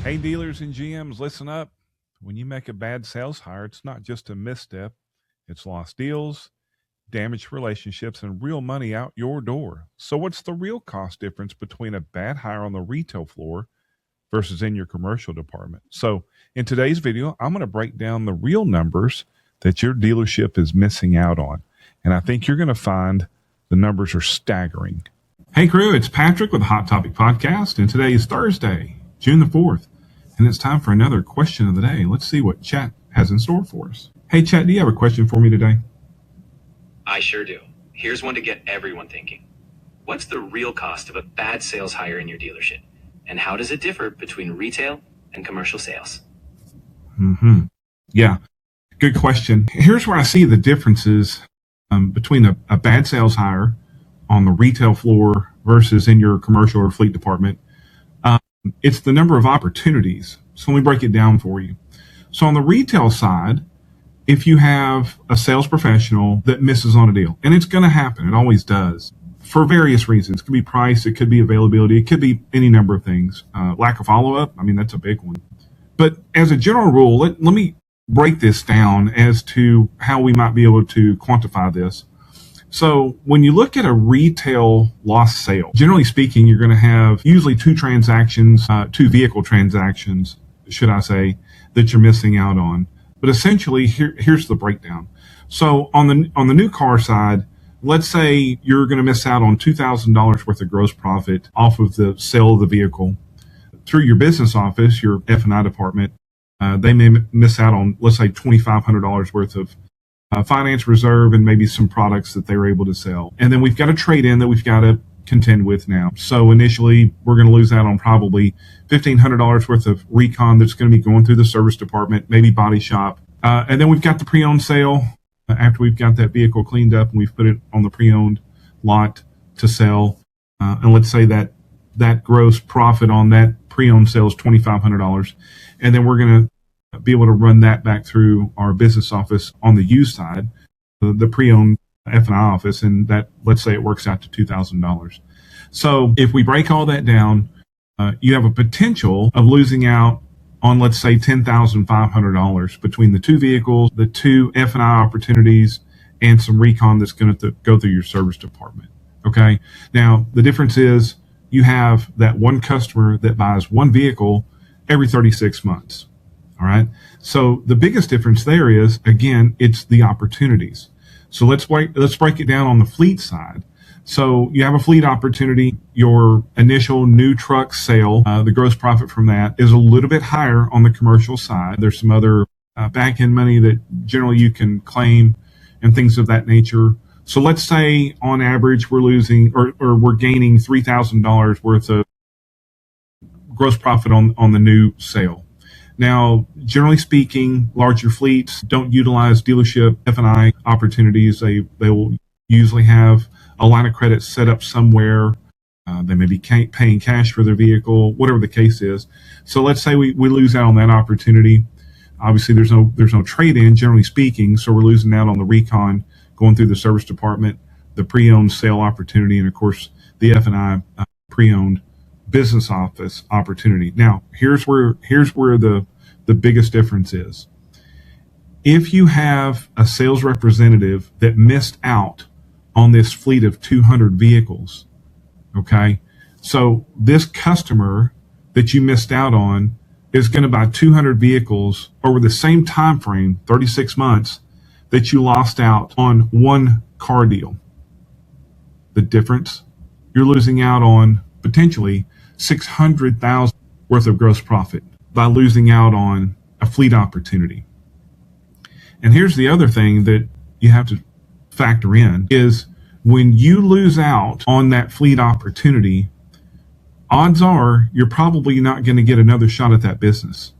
Hey, dealers and GMs, listen up. When you make a bad sales hire, it's not just a misstep, it's lost deals, damaged relationships, and real money out your door. So, what's the real cost difference between a bad hire on the retail floor versus in your commercial department? So, in today's video, I'm going to break down the real numbers that your dealership is missing out on. And I think you're going to find the numbers are staggering. Hey, crew, it's Patrick with the Hot Topic Podcast, and today is Thursday, June the 4th. And it's time for another question of the day. Let's see what Chat has in store for us. Hey, Chat, do you have a question for me today? I sure do. Here's one to get everyone thinking. What's the real cost of a bad sales hire in your dealership? And how does it differ between retail and commercial sales? Yeah, good question. Here's where I see the differences between a bad sales hire on the retail floor versus in your commercial or fleet department. It's the number of opportunities. So let me break it down for you. So on the retail side, if you have a sales professional that misses on a deal, and it's going to happen, it always does, for various reasons. It could be price, it could be availability, it could be any number of things. Lack of follow-up, I mean, that's a big one. But as a general rule, let me break this down as to how we might be able to quantify this. So when you look at a retail lost sale, generally speaking, you're going to have usually two vehicle transactions, should I say, that you're missing out on. But essentially, here's the breakdown. So on the new car side, let's say you're going to miss out on $2,000 worth of gross profit off of the sale of the vehicle. Through your business office, your F&I department, they may miss out on, let's say, $2,500 worth of finance reserve and maybe some products that they were able to sell. And then we've got a trade-in that we've got to contend with now. So initially, we're going to lose out on probably $1,500 worth of recon that's going to be going through the service department, maybe body shop. And then we've got the pre-owned sale after we've got that vehicle cleaned up and we've put it on the pre-owned lot to sell. And let's say that gross profit on that pre-owned sale is $2,500. And then we're going to be able to run that back through our business office on the used side, the pre-owned F&I office, and that, let's say it works out to $2,000. So if we break all that down, you have a potential of losing out on, let's say, $10,500 between the two vehicles, the two F&I opportunities, and some recon that's going to go through your service department. Okay. Now, the difference is you have that one customer that buys one vehicle every 36 months. All right. So the biggest difference there is, again, it's the opportunities. So let's break it down on the fleet side. So you have a fleet opportunity. Your initial new truck sale, the gross profit from that is a little bit higher on the commercial side. There's some other back end money that generally you can claim and things of that nature. So let's say on average we're losing or we're gaining $3,000 worth of gross profit on the new sale. Now, generally speaking, larger fleets don't utilize dealership F&I opportunities. They will usually have a line of credit set up somewhere. They may be paying cash for their vehicle, whatever the case is. So let's say we lose out on that opportunity. Obviously, there's no trade-in, generally speaking, so we're losing out on the recon going through the service department, the pre-owned sale opportunity, and of course, the F&I pre-owned business office opportunity. Now, here's where the biggest difference is. If you have a sales representative that missed out on this fleet of 200 vehicles, okay, so this customer that you missed out on is going to buy 200 vehicles over the same time frame, 36 months, that you lost out on one car deal. The difference, you're losing out on potentially $600,000 worth of gross profit by losing out on a fleet opportunity. And here's the other thing that you have to factor in is when you lose out on that fleet opportunity, odds are you're probably not going to get another shot at that business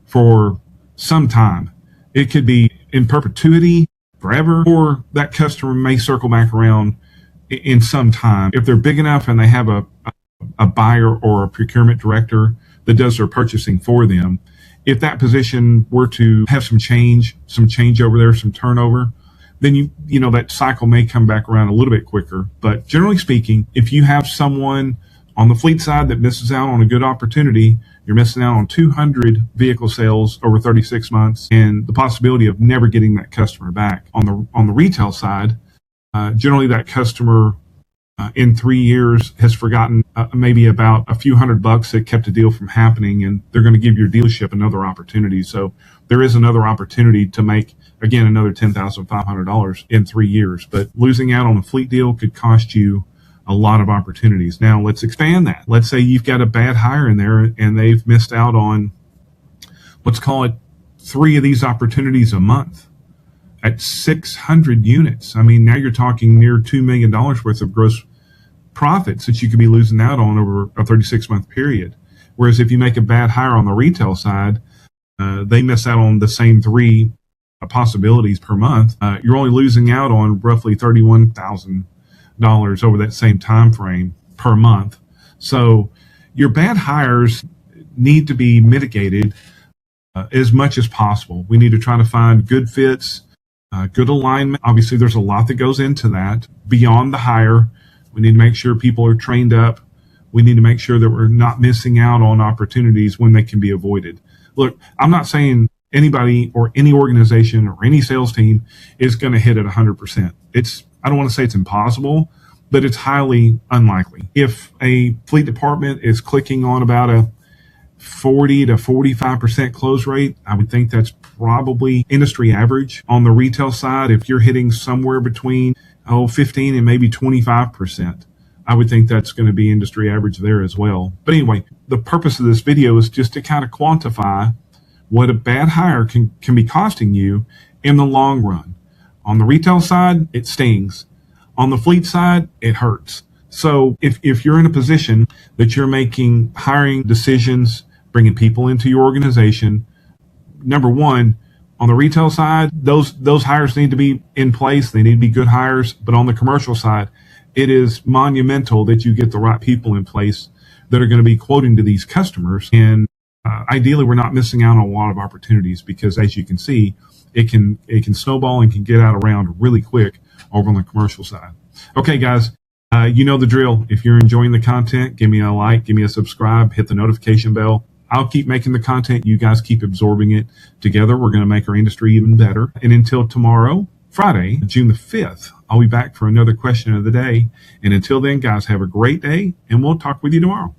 for some time. It could be in perpetuity, forever, or that customer may circle back around in some time. If they're big enough and they have a buyer or a procurement director that does their purchasing for them, if that position were to have some change over there, some turnover, then you know that cycle may come back around a little bit quicker. But generally speaking, if you have someone On the fleet side that misses out on a good opportunity, you're missing out on 200 vehicle sales over 36 months and the possibility of never getting that customer back. On the retail side, generally that customer in 3 years has forgotten maybe about a few $100 that kept a deal from happening, and they're going to give your dealership another opportunity. So there is another opportunity to make, again, another $10,500 in 3 years. But losing out on a fleet deal could cost you a lot of opportunities. Now let's expand that. Let's say you've got a bad hire in there and they've missed out on, let's call it 3 of these opportunities a month at 600 units. I mean, now you're talking near $2 million worth of gross profits that you could be losing out on over a 36-month period. Whereas if you make a bad hire on the retail side, they miss out on the same 3 possibilities per month. You're only losing out on roughly $31,000 over that same time frame per month. So your bad hires need to be mitigated as much as possible. We need to try to find good fits, good alignment. Obviously, there's a lot that goes into that beyond the hire. We need to make sure people are trained up. We need to make sure that we're not missing out on opportunities when they can be avoided. Look, I'm not saying anybody or any organization or any sales team is going to hit it 100%. I don't want to say it's impossible, but it's highly unlikely. If a fleet department is clicking on about a 40 to 45% close rate, I would think that's probably industry average. On the retail side, if you're hitting somewhere between 15 and maybe 25%, I would think that's going to be industry average there as well. But anyway, the purpose of this video is just to kind of quantify what a bad hire can be costing you in the long run. On the retail side, it stings. On the fleet side, it hurts. So if you're in a position that you're making hiring decisions, bringing people into your organization, number one, on the retail side, those hires need to be in place. They need to be good hires. But on the commercial side, it is monumental that you get the right people in place that are going to be quoting to these customers. And ideally, we're not missing out on a lot of opportunities because, as you can see, it can snowball and can get out around really quick over on the commercial side. Okay, guys, you know the drill. If you're enjoying the content, give me a like, give me a subscribe, hit the notification bell. I'll keep making the content. You guys keep absorbing it. Together, we're going to make our industry even better. And until tomorrow, Friday, June the 5th, I'll be back for another question of the day. And until then, guys, have a great day, and we'll talk with you tomorrow.